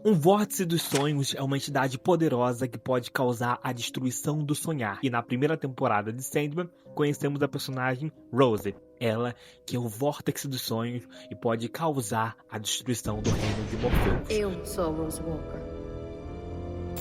Um vórtice dos sonhos é uma entidade poderosa que pode causar a destruição do sonhar. E na primeira temporada de Sandman, conhecemos a personagem Rose. Ela que é o vórtice dos sonhos e pode causar a destruição do reino de Morpheus. Eu sou a Rose Walker.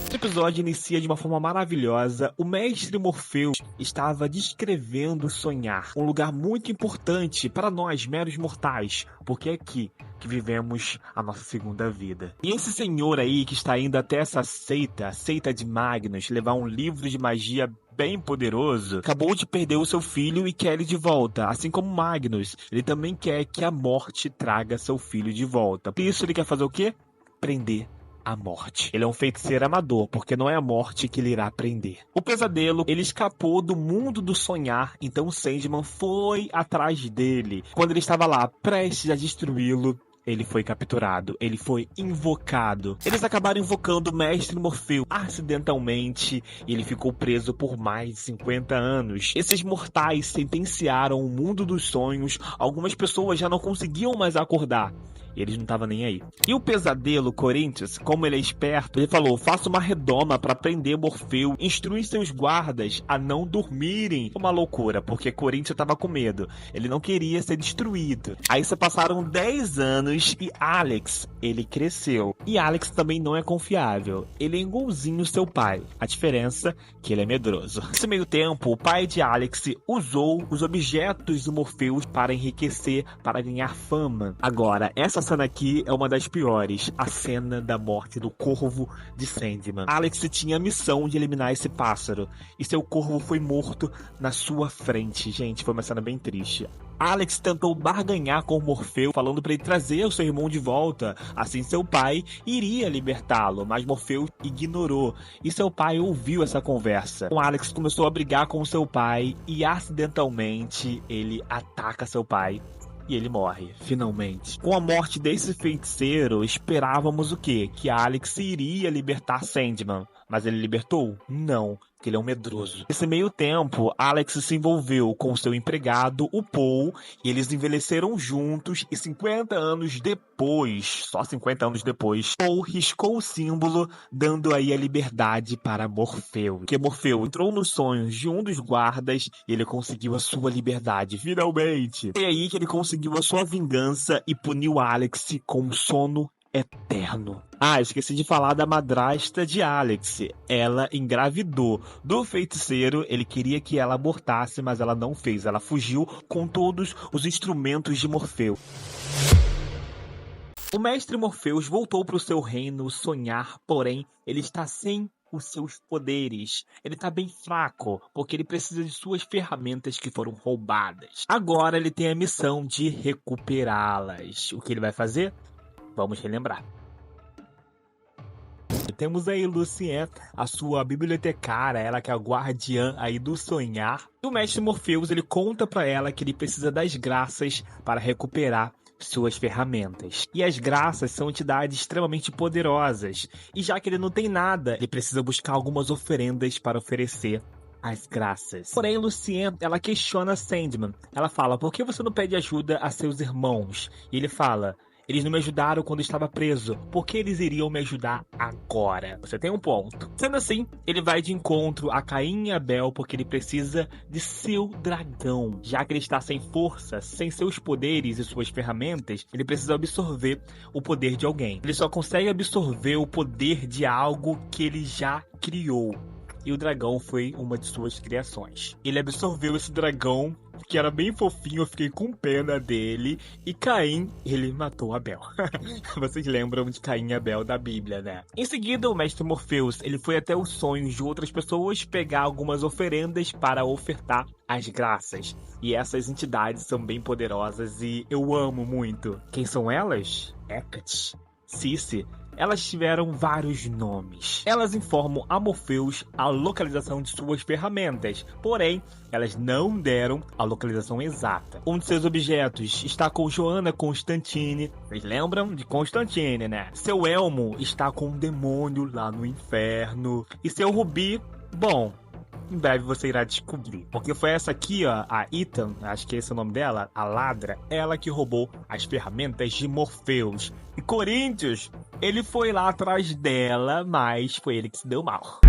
Esse episódio inicia de uma forma maravilhosa. O mestre Morpheus estava descrevendo sonhar, um lugar muito importante para nós, meros mortais, porque é aqui que vivemos a nossa segunda vida. E esse senhor aí que está indo até essa seita, a seita de Magnus, levar um livro de magia bem poderoso, acabou de perder o seu filho e quer ele de volta. Assim como Magnus, ele também quer que a morte traga seu filho de volta. Por isso ele quer fazer o quê? Prender a morte. Ele é um feiticeiro amador, porque não é a morte que ele irá prender. O pesadelo, ele escapou do mundo do sonhar, então o Sandman foi atrás dele. Quando ele estava lá, prestes a destruí-lo, ele foi capturado, ele foi invocado. Eles acabaram invocando o mestre Morfeu acidentalmente e ele ficou preso por mais de 50 anos. Esses mortais sentenciaram o mundo dos sonhos, algumas pessoas já não conseguiam mais acordar. E eles não estavam nem aí. E o pesadelo, Corinthians, como ele é esperto, ele falou, faça uma redoma para prender Morfeu, instrui seus guardas a não dormirem. Uma loucura, porque Corinthians estava com medo. Ele não queria ser destruído. Aí se passaram 10 anos e Alex, ele cresceu. E Alex também não é confiável. Ele é igualzinho seu pai. A diferença é que ele é medroso. Nesse meio tempo, o pai de Alex usou os objetos do Morpheus para enriquecer, para ganhar fama. Agora, essa cena aqui é uma das piores, a cena da morte do corvo de Sandman. Alex tinha a missão de eliminar esse pássaro, e seu corvo foi morto na sua frente. Gente, foi uma cena bem triste. Alex tentou barganhar com Morfeu, falando para ele trazer o seu irmão de volta, assim seu pai iria libertá-lo, mas Morfeu ignorou, e seu pai ouviu essa conversa. O Alex começou a brigar com seu pai, e acidentalmente ele ataca seu pai. E ele morre, finalmente. Com a morte desse feiticeiro, esperávamos o quê? Que Alex iria libertar Sandman. Mas ele libertou? Não, porque ele é um medroso. Nesse meio tempo, Alex se envolveu com seu empregado, o Paul, e eles envelheceram juntos, e 50 anos depois, só 50 anos depois, Paul riscou o símbolo, dando aí a liberdade para Morfeu. Porque Morfeu entrou nos sonhos de um dos guardas, e ele conseguiu a sua liberdade, finalmente. E aí que ele conseguiu a sua vingança e puniu Alex com um sono eterno. Esqueci de falar da madrasta de Alex. Ela engravidou do feiticeiro, ele queria que ela abortasse, mas ela não fez. Ela fugiu com todos os instrumentos de Morfeu. O mestre Morpheus voltou para o seu reino sonhar, porém, ele está sem os seus poderes. Ele está bem fraco, porque ele precisa de suas ferramentas que foram roubadas. Agora ele tem a missão de recuperá-las. O que ele vai fazer? Vamos relembrar. Temos aí Lucien, a sua bibliotecária, ela que é a guardiã aí do sonhar. O mestre Morpheus, ele conta para ela que ele precisa das graças para recuperar suas ferramentas. E as graças são entidades extremamente poderosas. E já que ele não tem nada, ele precisa buscar algumas oferendas para oferecer as graças. Porém, Lucien, ela questiona Sandman. Ela fala, por que você não pede ajuda a seus irmãos? E ele fala, eles não me ajudaram quando estava preso. Por que eles iriam me ajudar agora? Você tem um ponto. Sendo assim, ele vai de encontro a Caim e Abel porque ele precisa de seu dragão. Já que ele está sem força, sem seus poderes e suas ferramentas, ele precisa absorver o poder de alguém. Ele só consegue absorver o poder de algo que ele já criou. E o dragão foi uma de suas criações. Ele absorveu esse dragão, que era bem fofinho, eu fiquei com pena dele. E Caim, ele matou Abel. Vocês lembram de Caim e Abel da Bíblia, né? Em seguida, o mestre Morpheus, ele foi até os sonhos de outras pessoas pegar algumas oferendas para ofertar as graças. E essas entidades são bem poderosas e eu amo muito. Quem são elas? Hecate, Cici. Elas tiveram vários nomes. Elas informam a Morpheus a localização de suas ferramentas, porém, elas não deram a localização exata. Um de seus objetos está com Johanna Constantine. Vocês lembram de Constantine, né? Seu elmo está com um demônio lá no inferno. E seu rubi, bom, Em breve você irá descobrir. Porque foi essa aqui, ó, a Ethan, acho que esse é o nome dela, a ladra, ela que roubou as ferramentas de Morpheus. E Corinthians, ele foi lá atrás dela, mas foi ele que se deu mal.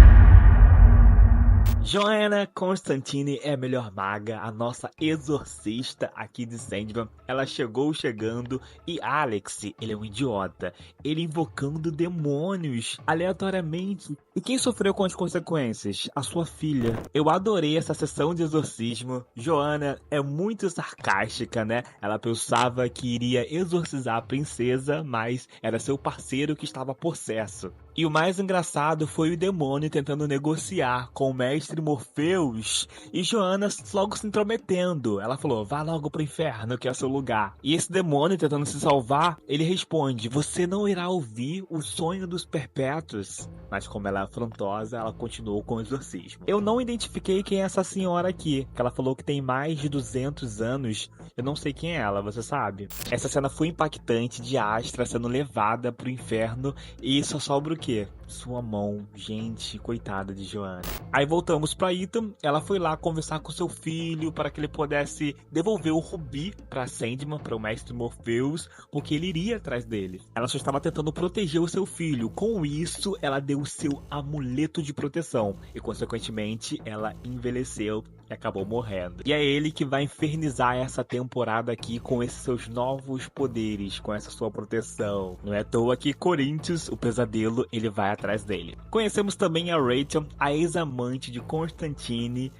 Joanna Constantine é a melhor maga, a nossa exorcista aqui de Sandman. Ela chegou chegando e Alex, ele é um idiota. Ele invocando demônios aleatoriamente. E quem sofreu com as consequências? A sua filha. Eu adorei essa sessão de exorcismo. Joanna é muito sarcástica, né? Ela pensava que iria exorcizar a princesa, mas era seu parceiro que estava possesso. E o mais engraçado foi o demônio tentando negociar com o mestre Morpheus e Joanna logo se intrometendo. Ela falou, vá logo pro inferno, que é o seu lugar. E esse demônio tentando se salvar, ele responde, você não irá ouvir o sonho dos perpétuos. Mas como ela é afrontosa, ela continuou com o exorcismo. Eu não identifiquei quem é essa senhora aqui, que ela falou que tem mais de 200 anos. Eu não sei quem é ela, você sabe? Essa cena foi impactante de Astra sendo levada pro inferno e só sobra o quê? Sua mão. Gente, coitada de Joanna. Aí voltamos pra Ethan. Ela foi lá conversar com seu filho para que ele pudesse devolver o rubi pra Sandman, para o mestre Morpheus, porque ele iria atrás dele. Ela só estava tentando proteger o seu filho. Com isso, ela deu o seu amuleto de proteção e, consequentemente, ela envelheceu e acabou morrendo. E é ele que vai infernizar essa temporada aqui com esses seus novos poderes, com essa sua proteção. Não é à toa que Corinthians, o pesadelo, ele vai atrás dele. Conhecemos também a Rachel, a ex-amante de Constantine.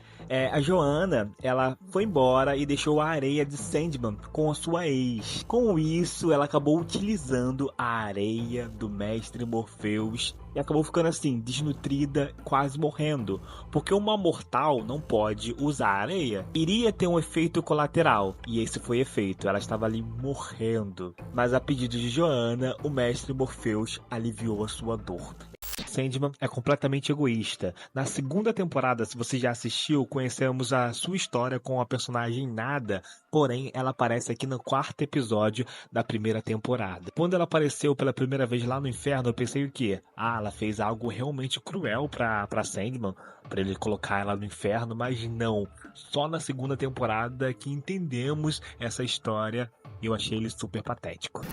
A Joanna, ela foi embora e deixou a areia de Sandman com a sua ex. Com isso, ela acabou utilizando a areia do mestre Morpheus e acabou ficando assim, desnutrida, quase morrendo. Porque uma mortal não pode usar areia. Iria ter um efeito colateral, e esse foi efeito. Ela estava ali morrendo. Mas a pedido de Joanna, o mestre Morpheus aliviou a sua dor. Sandman é completamente egoísta. Na segunda temporada, se você já assistiu, conhecemos a sua história com a personagem Nada, porém ela aparece aqui no 4º episódio da primeira temporada. Quando ela apareceu pela primeira vez lá no inferno, eu pensei o quê? Ela fez algo realmente cruel pra Sandman, pra ele colocar ela no inferno, mas não. Só na segunda temporada que entendemos essa história e eu achei ele super patético.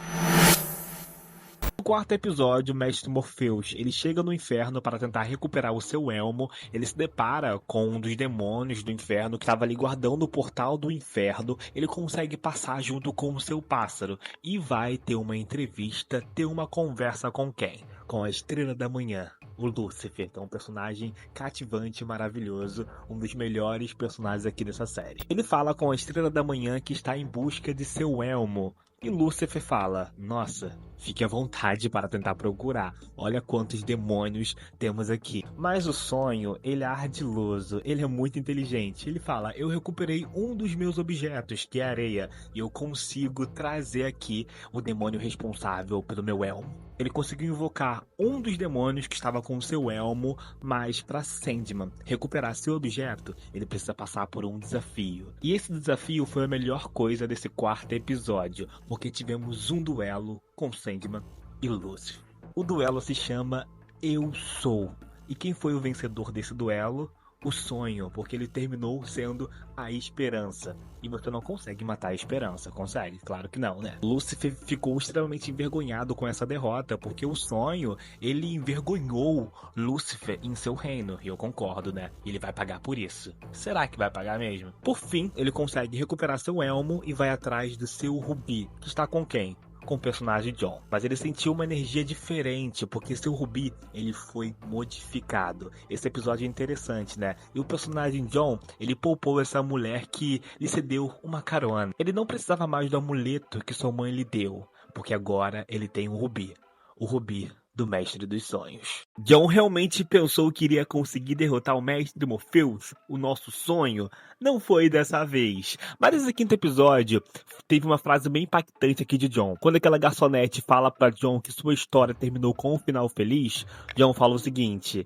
No 4º episódio, o mestre Morpheus, ele chega no inferno para tentar recuperar o seu elmo. Ele se depara com um dos demônios do inferno que estava ali guardando o portal do inferno. Ele consegue passar junto com o seu pássaro e vai ter uma entrevista, ter uma conversa com quem? Com a Estrela da Manhã, o Lúcifer, que é um personagem cativante e maravilhoso, um dos melhores personagens aqui dessa série. Ele fala com a Estrela da Manhã que está em busca de seu elmo. E Lúcifer fala, nossa, fique à vontade para tentar procurar, olha quantos demônios temos aqui. Mas o sonho, ele é ardiloso, ele é muito inteligente. Ele fala, eu recuperei um dos meus objetos, que é a areia, e eu consigo trazer aqui o demônio responsável pelo meu elmo. Ele conseguiu invocar um dos demônios que estava com o seu elmo, mas para Sandman recuperar seu objeto, ele precisa passar por um desafio. E esse desafio foi a melhor coisa desse 4º episódio, porque tivemos um duelo com Sandman e Lúcifer. O duelo se chama Eu Sou. E quem foi o vencedor desse duelo? O sonho, porque ele terminou sendo a esperança. E você não consegue matar a esperança, consegue? Claro que não, né? Lúcifer ficou extremamente envergonhado com essa derrota, porque o sonho, ele envergonhou Lúcifer em seu reino. E eu concordo, né? Ele vai pagar por isso. Será que vai pagar mesmo? Por fim, ele consegue recuperar seu elmo e vai atrás do seu rubi, que está com quem? Com o personagem John, mas ele sentiu uma energia diferente, porque seu rubi, ele foi modificado. Esse episódio é interessante, né? E o personagem John, ele poupou essa mulher que lhe cedeu uma carona. Ele não precisava mais do amuleto que sua mãe lhe deu, porque agora ele tem um rubi. O rubi do Mestre dos Sonhos. John realmente pensou que iria conseguir derrotar o Mestre Morpheus, o nosso sonho? Não foi dessa vez. Mas nesse 5º episódio, teve uma frase bem impactante aqui de John. Quando aquela garçonete fala pra John que sua história terminou com um final feliz, John fala o seguinte: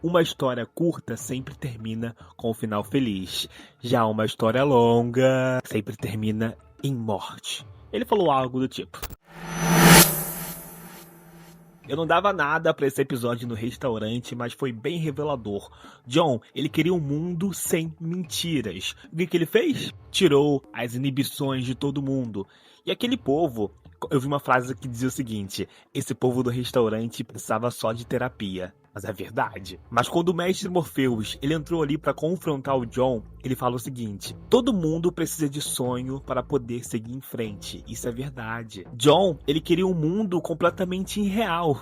uma história curta sempre termina com um final feliz. Já uma história longa sempre termina em morte. Ele falou algo do tipo. Eu não dava nada pra esse episódio no restaurante, mas foi bem revelador. John, ele queria um mundo sem mentiras. O que ele fez? Tirou as inibições de todo mundo. E aquele povo, eu vi uma frase que dizia o seguinte: esse povo do restaurante precisava só de terapia. Mas é verdade. Mas quando o mestre Morpheus, ele entrou ali pra confrontar o John, ele fala o seguinte: todo mundo precisa de sonho para poder seguir em frente. Isso é verdade. John, ele queria um mundo completamente irreal,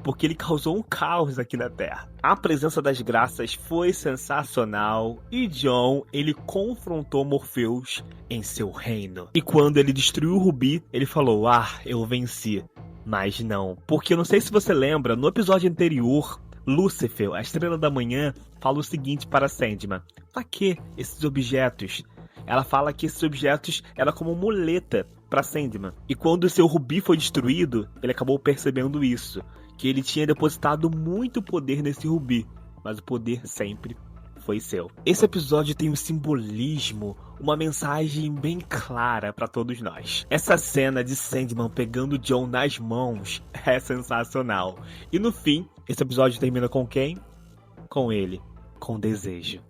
porque ele causou um caos aqui na Terra. A presença das graças foi sensacional e John, ele confrontou Morpheus em seu reino. E quando ele destruiu o Rubi, ele falou: eu venci. Mas não, porque eu não sei se você lembra, no episódio anterior, Lúcifer, a estrela da manhã, fala o seguinte para Sandman: pra que esses objetos? Ela fala que esses objetos eram como muleta para Sandman. E quando o seu Rubi foi destruído, ele acabou percebendo isso, que ele tinha depositado muito poder nesse Rubi, mas o poder sempre foi seu. Esse episódio tem um simbolismo, uma mensagem bem clara para todos nós. Essa cena de Sandman pegando John nas mãos é sensacional. E no fim, esse episódio termina com quem? Com ele, com Desejo.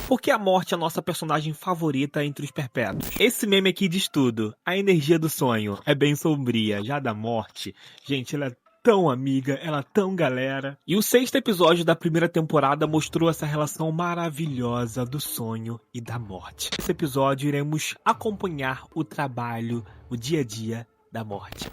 Porque a morte é a nossa personagem favorita entre os perpétuos. Esse meme aqui diz tudo. A energia do sonho é bem sombria. Já da morte, gente, ela é tão amiga, ela é tão galera. E o 6º episódio da primeira temporada mostrou essa relação maravilhosa do sonho e da morte. Nesse episódio iremos acompanhar o trabalho, o dia a dia da morte.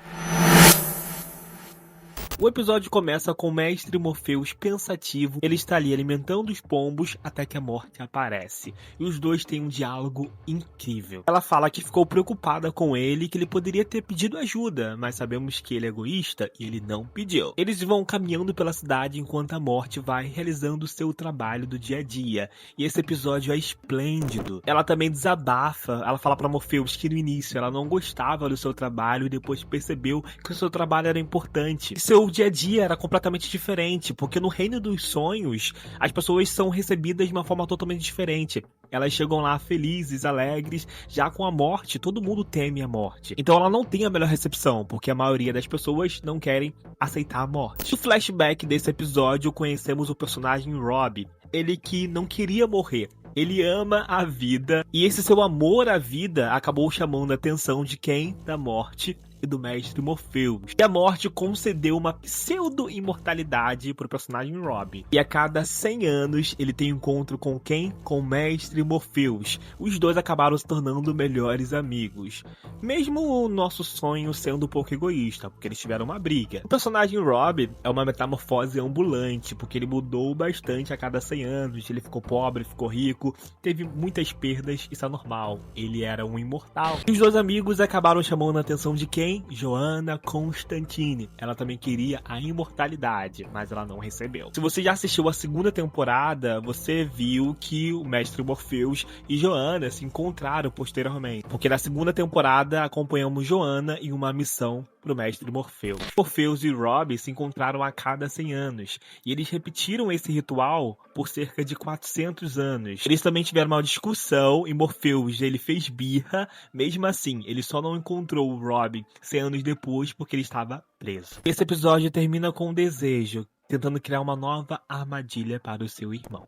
O episódio começa com o mestre Morpheus pensativo. Ele está ali alimentando os pombos até que a morte aparece. E os dois têm um diálogo incrível. Ela fala que ficou preocupada com ele, que ele poderia ter pedido ajuda, mas sabemos que ele é egoísta e ele não pediu. Eles vão caminhando pela cidade enquanto a morte vai realizando o seu trabalho do dia a dia. E esse episódio é esplêndido. Ela também desabafa. Ela fala para Morpheus que no início ela não gostava do seu trabalho e depois percebeu que o seu trabalho era importante. O dia a dia era completamente diferente, porque no reino dos sonhos as pessoas são recebidas de uma forma totalmente diferente. Elas chegam lá felizes, alegres. Já com a morte, todo mundo teme a morte. Então ela não tem a melhor recepção, porque a maioria das pessoas não querem aceitar a morte. No flashback desse episódio, conhecemos o personagem Rob. Ele que não queria morrer. Ele ama a vida, e esse seu amor à vida acabou chamando a atenção de quem? Da morte e do mestre Morpheus. E a morte concedeu uma pseudo-imortalidade pro personagem Rob. E a cada 100 anos ele tem encontro com quem? Com o mestre Morpheus. Os dois acabaram se tornando melhores amigos. Mesmo o nosso sonho sendo um pouco egoísta, porque eles tiveram uma briga. O personagem Rob é uma metamorfose ambulante, porque ele mudou bastante a cada 100 anos. Ele ficou pobre, ficou rico, teve muitas perdas, isso é normal. Ele era um imortal. E os dois amigos acabaram chamando a atenção de quem? Joanna Constantine. Ela também queria a imortalidade, mas ela não recebeu. Se você já assistiu a 2ª temporada, você viu que o mestre Morpheus e Joanna se encontraram posteriormente. Porque na 2ª temporada acompanhamos Joanna em uma missão pro mestre Morpheus. Morpheus e Rob se encontraram a cada 100 anos. E eles repetiram esse ritual por cerca de 400 anos. Eles também tiveram uma discussão e Morpheus, ele fez birra. Mesmo assim, ele só não encontrou o Rob 100 anos depois porque ele estava preso. Esse episódio termina com um Desejo, tentando criar uma nova armadilha para o seu irmão.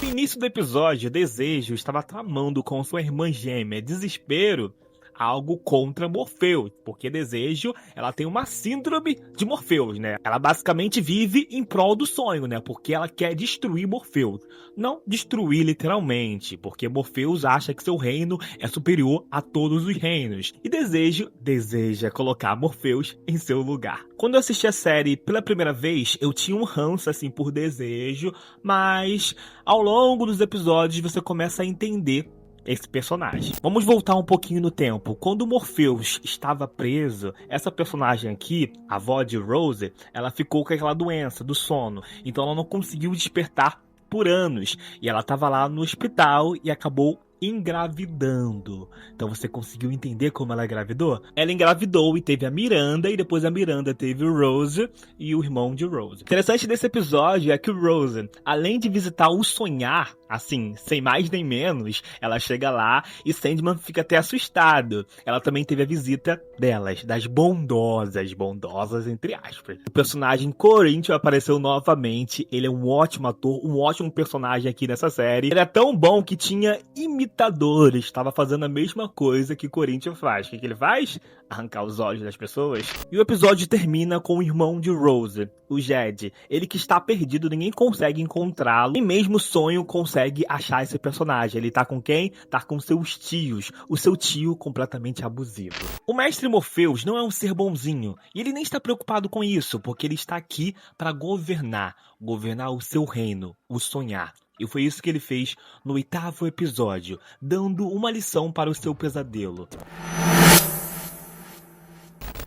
No início do episódio, Desejo estava tramando com sua irmã gêmea Desespero algo contra Morpheus, porque Desejo, ela tem uma síndrome de Morpheus, né? Ela basicamente vive em prol do sonho, né? Porque ela quer destruir Morpheus. Não destruir literalmente, porque Morpheus acha que seu reino é superior a todos os reinos. E Desejo deseja colocar Morpheus em seu lugar. Quando eu assisti a série pela primeira vez, eu tinha um ranço assim por Desejo, mas ao longo dos episódios você começa a entender esse personagem. Vamos voltar um pouquinho no tempo. Quando Morpheus estava preso, essa personagem aqui, a avó de Rose, ela ficou com aquela doença do sono. Então ela não conseguiu despertar por anos. E ela estava lá no hospital e acabou engravidando. Então você conseguiu entender como ela engravidou? Ela engravidou e teve a Miranda, e depois a Miranda teve o Rose e o irmão de Rose. O interessante desse episódio é que o Rose, além de visitar o Sonhar, assim, sem mais nem menos, ela chega lá e Sandman fica até assustado. Ela também teve a visita delas, das bondosas entre aspas. O personagem Corinthians apareceu novamente, ele é um ótimo ator, um ótimo personagem aqui nessa série. Ele é tão bom que tinha imitadores, estava fazendo a mesma coisa que Corinthians faz. O que ele faz? Arrancar os olhos das pessoas. E o episódio termina com o irmão de Rose, o Jed. Ele que está perdido, ninguém consegue encontrá-lo, e mesmo o sonho consegue achar esse personagem. Ele tá com quem? Tá com seus tios. O seu tio completamente abusivo. O mestre Morpheus não é um ser bonzinho, e ele nem está preocupado com isso, porque ele está aqui para governar o seu reino, o Sonhar. E foi isso que ele fez no 8º episódio, dando uma lição para o seu pesadelo.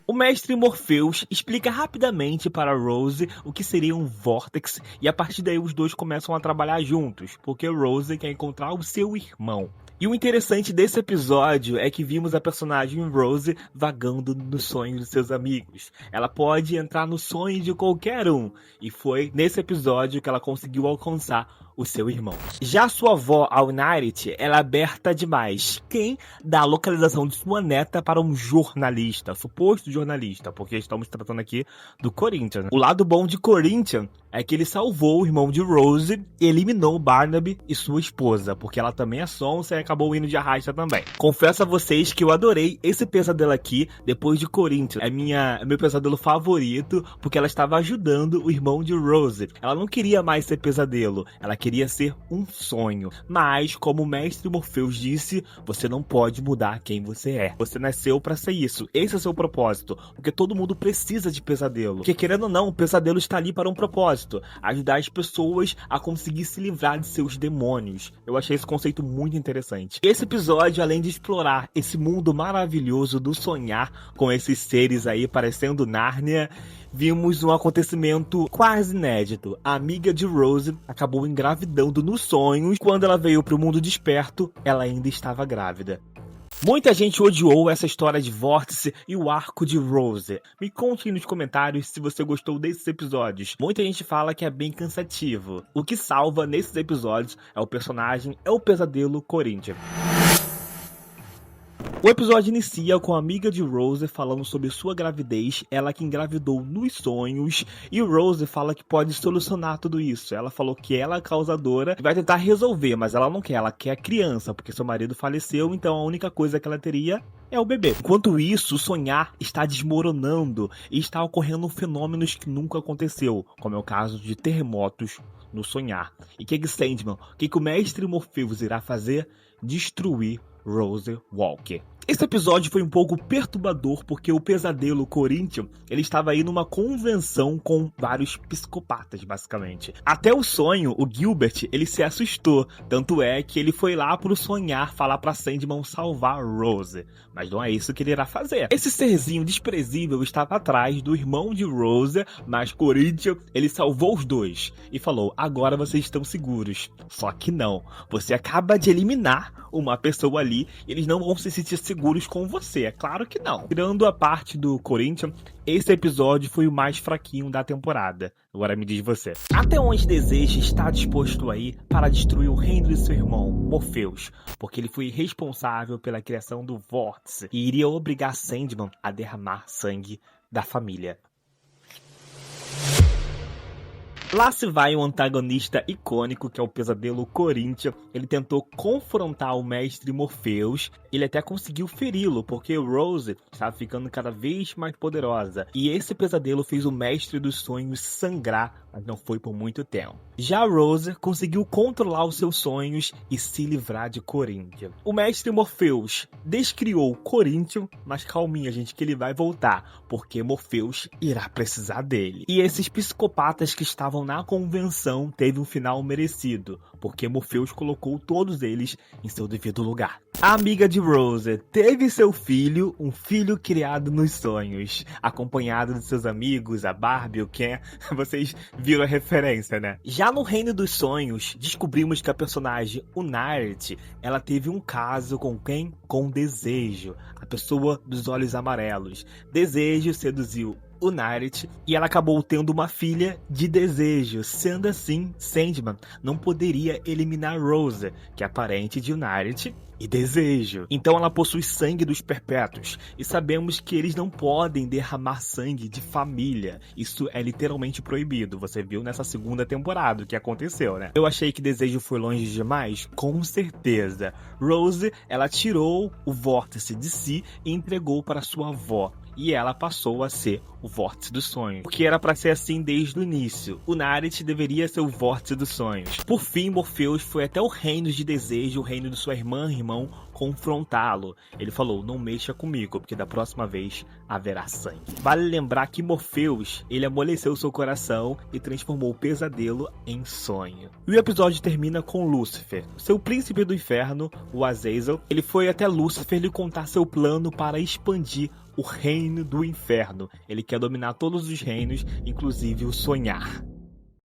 O mestre Morpheus explica rapidamente para Rose o que seria um Vortex, e a partir daí os dois começam a trabalhar juntos, porque Rose quer encontrar o seu irmão. E o interessante desse episódio é que vimos a personagem Rose vagando nos sonhos de seus amigos. Ela pode entrar no sonho de qualquer um, e foi nesse episódio que ela conseguiu alcançar o seu irmão. Já sua avó, a United, ela é aberta demais. Quem dá a localização de sua neta para um jornalista, suposto jornalista, porque estamos tratando aqui do Corinthians. O lado bom de Corinthians é que ele salvou o irmão de Rose e eliminou Barnaby e sua esposa, porque ela também é sonsa e acabou indo de arrasta também. Confesso a vocês que eu adorei esse pesadelo aqui, depois de Corinthians. É meu pesadelo favorito, porque ela estava ajudando o irmão de Rose. Ela não queria mais ser pesadelo, ela queria ser um sonho. Mas, como o mestre Morpheus disse, você não pode mudar quem você é. Você nasceu pra ser isso. Esse é o seu propósito. Porque todo mundo precisa de pesadelo. Porque, querendo ou não, o pesadelo está ali para um propósito. Ajudar as pessoas a conseguir se livrar de seus demônios. Eu achei esse conceito muito interessante. Esse episódio, além de explorar esse mundo maravilhoso do sonhar com esses seres aí parecendo Nárnia, vimos um acontecimento quase inédito. A amiga de Rose acabou engravidando nos sonhos. Quando ela veio para o mundo desperto, ela ainda estava grávida. Muita gente odiou essa história de Vórtice e o arco de Rose. Me conte aí nos comentários se você gostou desses episódios. Muita gente fala que é bem cansativo. O que salva nesses episódios é o personagem, é o pesadelo Corinthians. O episódio inicia com a amiga de Rose falando sobre sua gravidez, ela que engravidou nos sonhos, e Rose fala que pode solucionar tudo isso. Ela falou que ela é a causadora e vai tentar resolver, mas ela não quer, ela quer a criança, porque seu marido faleceu, então a única coisa que ela teria é o bebê. Enquanto isso, o sonhar está desmoronando e está ocorrendo fenômenos que nunca aconteceu, como é o caso de terremotos no sonhar. E que Sandman, o que o mestre Morpheus irá fazer? Destruir Rose Walker. Esse episódio foi um pouco perturbador porque o pesadelo Corinthians, ele estava aí numa convenção com vários psicopatas, basicamente. Até o sonho, o Gilbert, ele se assustou, tanto é que ele foi lá pro sonhar falar pra Sandman salvar Rose. Mas não é isso que ele irá fazer. Esse serzinho desprezível estava atrás do irmão de Rose, mas Corinthians, ele salvou os dois e falou, agora vocês estão seguros. Só que não, você acaba de eliminar uma pessoa ali e eles não vão se sentir seguros com você, é claro que não. Tirando a parte do Corinthians, esse episódio foi o mais fraquinho da temporada. Agora me diz você. Até onde Deseja está disposto aí para destruir o reino de seu irmão, Morpheus? Porque ele foi responsável pela criação do Vórtice e iria obrigar Sandman a derramar sangue da família. Lá se vai um antagonista icônico, que é o pesadelo Corinthians. Ele tentou confrontar o mestre Morpheus. Ele até conseguiu feri-lo, porque Rose estava ficando cada vez mais poderosa. E esse pesadelo fez o mestre dos sonhos sangrar, mas não foi por muito tempo. Já Rose conseguiu controlar os seus sonhos e se livrar de Corinthians. O mestre Morpheus descriou Corinthians, mas calminha, gente, que ele vai voltar, porque Morpheus irá precisar dele. E esses psicopatas que estavam estavam na convenção teve um final merecido, porque Morpheus colocou todos eles em seu devido lugar. A amiga de Rose teve seu filho, um filho criado nos sonhos, acompanhado de seus amigos, a Barbie, o Ken. Vocês viram a referência, né? Já no Reino dos Sonhos, descobrimos que a personagem Unarit, ela teve um caso com quem? Com Desejo, a pessoa dos olhos amarelos. Desejo seduziu Unarit e ela acabou tendo uma filha de Desejo. Sendo assim, Sandman não poderia eliminar Rose, que é parente de Unarit e Desejo. Então ela possui sangue dos perpétuos, e sabemos que eles não podem derramar sangue de família. Isso é literalmente proibido. Você viu nessa segunda temporada o que aconteceu, né? Eu achei que Desejo foi longe demais? Com certeza. Rose, ela tirou o vórtice de si e entregou para sua avó. E ela passou a ser o vórtice dos sonhos, porque era para ser assim desde o início. Unarit deveria ser o vórtice dos sonhos. Por fim, Morpheus foi até o reino de Desejo, o reino de sua irmã e irmão, confrontá-lo. Ele falou: não mexa comigo, porque da próxima vez haverá sangue. Vale lembrar que Morpheus, ele amoleceu seu coração e transformou o pesadelo em sonho. E o episódio termina com Lúcifer, seu príncipe do inferno, o Azazel. Ele foi até Lúcifer lhe contar seu plano para expandir o reino do inferno. Ele quer dominar todos os reinos, inclusive o sonhar.